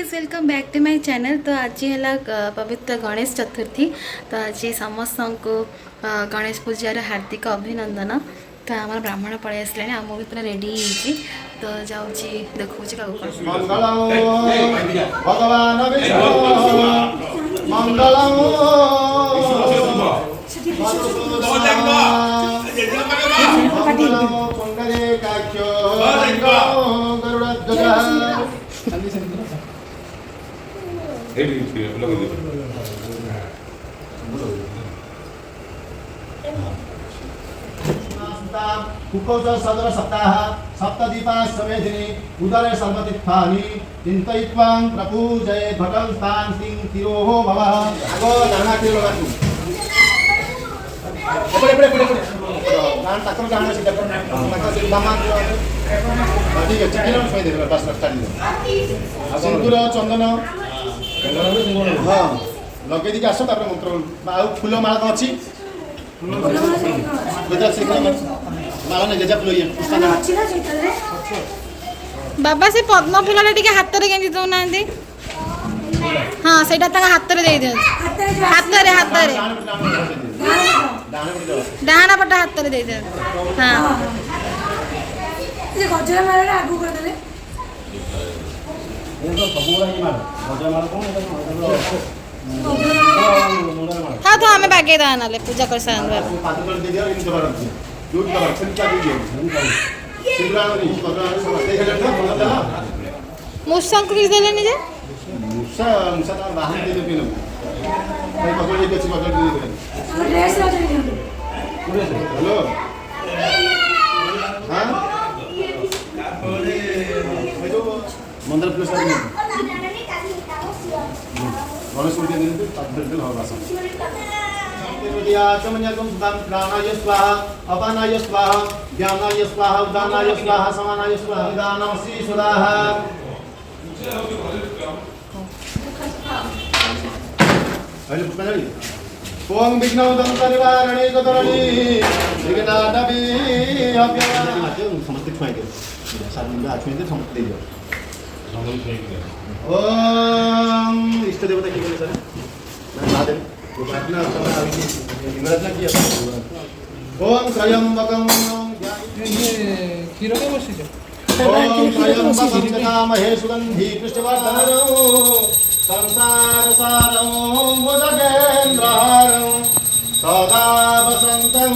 Guys welcome back to my channel. तो आज है पवित्र गणेश चतुर्थी। तो आज समस्त को गणेश पूजार हार्दिक अभिनंदन। तो आम ब्राह्मण पलि आसले आम भी पूरा रेडी हो तो जाऊँगी देखा कुकोज सदर सप्ताह सप्तदीपा समेधिनी उदरे सर्वतीर्थानि चिन्तयित्वां प्रपूजये घटं स्थान तिं तिरोहो भवः आगो दाना के लगातु पड़े नान तकर जाना से तकर तकर दामा ठीक है चिकन में सोई दे बस स्टार्ट दे सिंदूर चंदन हां लगे दी आसो तापर मंत्र आ फूल माला को अछि बाबा से पद्म फूल हाथ में गेंदी दौना हाँ से हाथ में दे दिखाँ हाथ डाण पट हाथ में दे दिखाँ हाँ हाँ तो हमें बागे ना पूजा कर मूसा को किस देले निजे मूसा मूसा ता बाहर दे दे भाई पकड़ ले के पकड़ दे ड्रेस ला दे हेलो हां मंदिर प्लस गणेश पूजा दिन पे तत्दल होगा चमन्यकं प्राणाय स्वाहा अपानाय स्वाहा ज्ञानाय स्वाहा उदानाय स्वाहा समानाय स्वाहा दानमसि स्वाहा हेलो पुष्पांजलि ओम विघ्नोदं परिवारणे कतरणी विघ्नादपि अभ्यवाद समस्त खुआई दे सामने आछुई दे समस्त दे ओम इष्ट देवता की बोले सर मैं महादेव प्रार्थना करना इंग्रजी की ओम त्रयंबकं खीरो के बसी जो ओम त्रयंबकं जगामहे सुगंधि पुष्टिवर्धनम् संसार सारं भुजगेन्द्रहारं सदा वसन्तं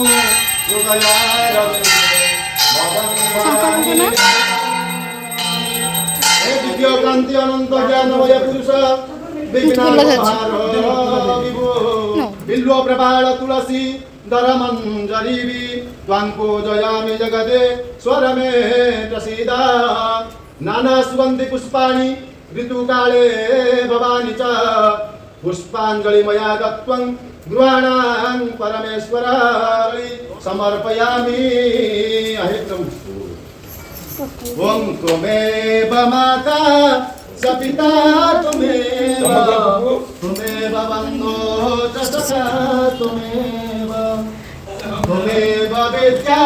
हृदयारविन्दे भवं दिव्य क्रांति अनंत ज्ञानमय पुरुष बिल्व प्रभाळ तुलसी दरमंजरीवि त्वांको जयामि जगदे स्वरमे प्रसीदा नाना सुगंधि पुष्पाणि ऋतुकाले भवानि च पुष्पांजलि मया दत्वं गृहाणां परमेश्वराय समर्पयामि अहितं ओम त्वमेव माता स पिता त्वमेव बन्धो च सखा त्वमेव विद्या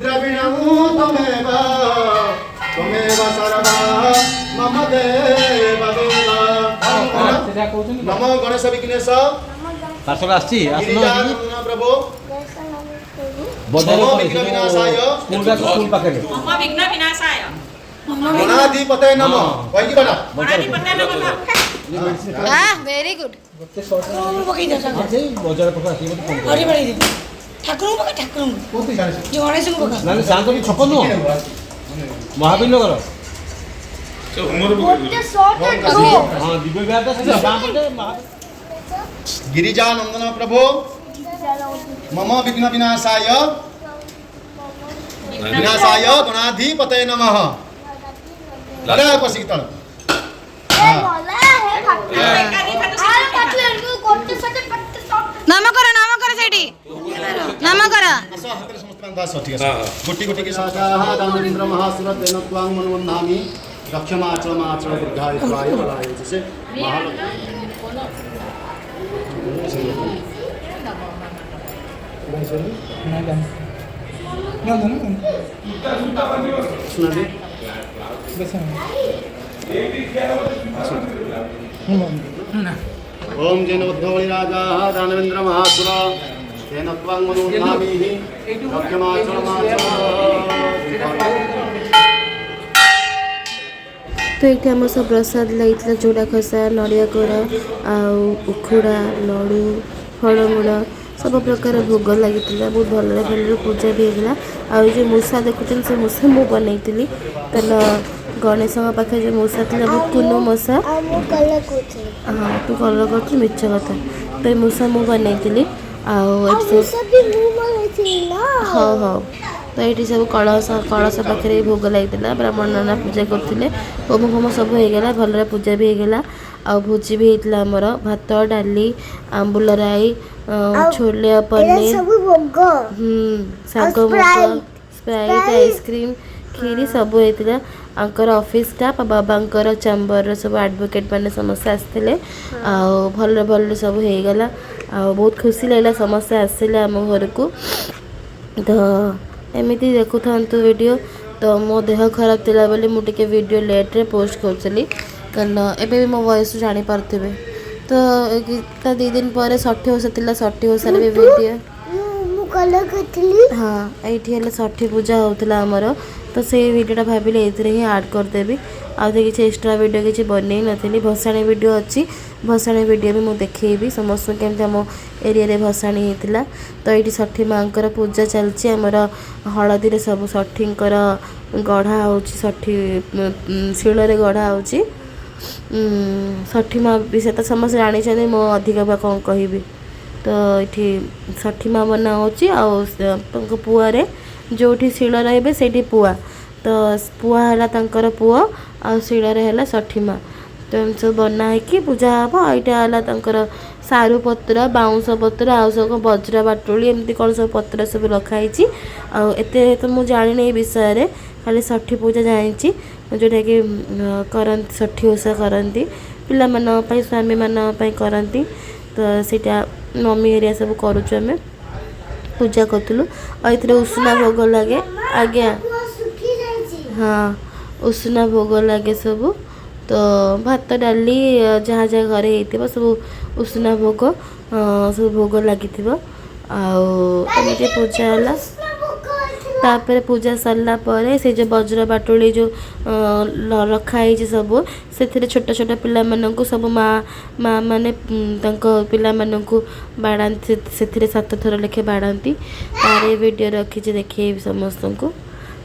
द्रविणं त्वमेव सर्वा मम देव नमो गणेश विघ्नेश पार्सल आछि प्रभु बदल विघ्न विनाशाय स्कूल पाखे मम विघ्न विनाशाय गणाधिपतये नमः वही बना गणाधिपतये नमः हां वेरी गुड बजार पाखे आछि मत फोन अरे बड़ी ठाकुर कोती जाने जो गणेश को बका ना शांत की छपन नो महावीर नगर तो हमर हां दिव्य व्यापार से गांव पटे गिरिजा नंदन प्रभु मम विघ्न विनाशाय गणाधिपतये नमः लड़ा पसितल नाम कर सेठी नाम कर समस्त बांधा ठीक है कोटि कोटि के साहा दानेन्द्र महासुरत देनत्वां मनवन्धामि रक्षमाचल दीर्घाय स्वाय बलाय जैसे सुना दे ओम जैन उद्धवली राजा दानवेंद्र महासुर तेन त्वां मनोधामीहि तो ये आम सब प्रसाद लगे चूड़ा खसा नड़िया कोरा उखुड़ा लड़ू फलमूल सब प्रकार भोग लगी बहुत भल भल पूजा भी होगा आउ जो मूषा देखुन से मूषा मु बनई कहना गणेश पाखे जो मूषा थी कुनु मूषा हाँ तू कलर कर मिछ कथा तो ये मूषा मु बनई हाँ हाँ तो ये सब कलश कलश पाखे भोग लगी ब्राह्मण नाना पूजा करते होम फोम सब होगा भल पूजा भी होगा आ भोजी भी होता आमर भात डाली आंबुल राई छोले पनीर शाग स्प्राइट आइसक्रीम खीरी सब होता आंकर ऑफिस स्टाफ बाबांकर चैम्बर सब एडवोकेट मैंने समस्ते आसते भल भल सब होगला आ बहुत खुशी लगे समस्ते आसिले आम घर को तो एमती देखु था वीडियो तो मो देह खराब थिला बोली मु टिके वीडियो लेट रे पोस्ट करछली कारण एबे भी मो वॉइस जानि पारथिबे तो ता 2 दिन पर 60 वर्ष थिला 60 वर्ष रे वीडियो मु कल करथली हां एठी हले 60 पूजा होतला हमर तो से वीडियोटा भाबिले एथरे ही ऐड कर देबी आ किसी एक्स्ट्रा वीडियो किसी बनई नथली भसाणी वीडियो अच्छी भसाणी वीडियो भी मुझे देखी समस्त केमती आम एरिया भसाणी होता तो ये षठी माँ पूजा चलती आमर हलदी सब षठींकर गढ़ा हो षठी शिल गढ़ा हो षठी माँ विषय तो समस्त जानी मो अधिक कौन कह तो ये षठी माँ बना हो पुआरे जो शिल रे से पुआ तो पुआ है पुआ आ शिल है षठी माँ तो एम सब बना है पूजा हम यहाँ है सारू पत्र बाउंश पत्र आउ सब बज्रा बाटुली एमती कौन सब पत्र सब रखाई आते तो मुझे जानी विषय खाली षठी पूजा जानी जोटा कि करती षठी ओषा करती पाई स्वामी मानी करती तो सीटा मम्मी एरिया सब करुँ पूजा करूँ और ये उषुना भोग लगे आज्ञा हाँ उषुना भोग लगे सब तो भात डाली जहाँ जहाँ घरे हो सब उषुना भोग सब भोग लगी आमती पूजा है तापर पूजा सरला से जो वज्र बाटुली जो रखाई सब से छोट छोट पिला मानू सब माँ माने पिला मानू बाड़ाती से 7 थर लेखे बाड़ाती तार वीडियो रखी देखिए समस्त को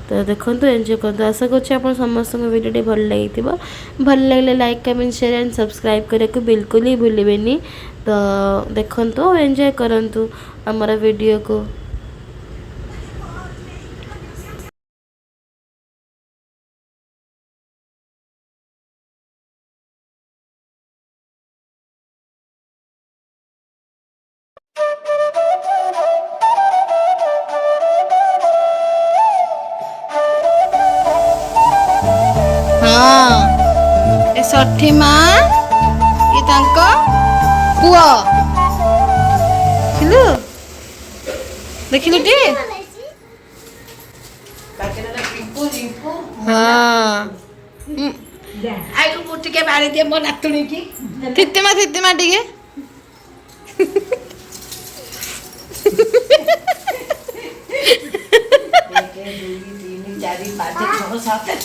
तो देखो एंजॉय करते आशा कर समस्त वीडियो भल लगी भल लगे like comment share and subscribe करने को बिल्कुल ही भूलें तो देखो एंजॉय करूँ आमर वीडियो को षठी माँ ये पुआ देखिलु टी हाँ टिके बाड़ी दिए मो नातुणी की थितिमा टिके 4 5 6 7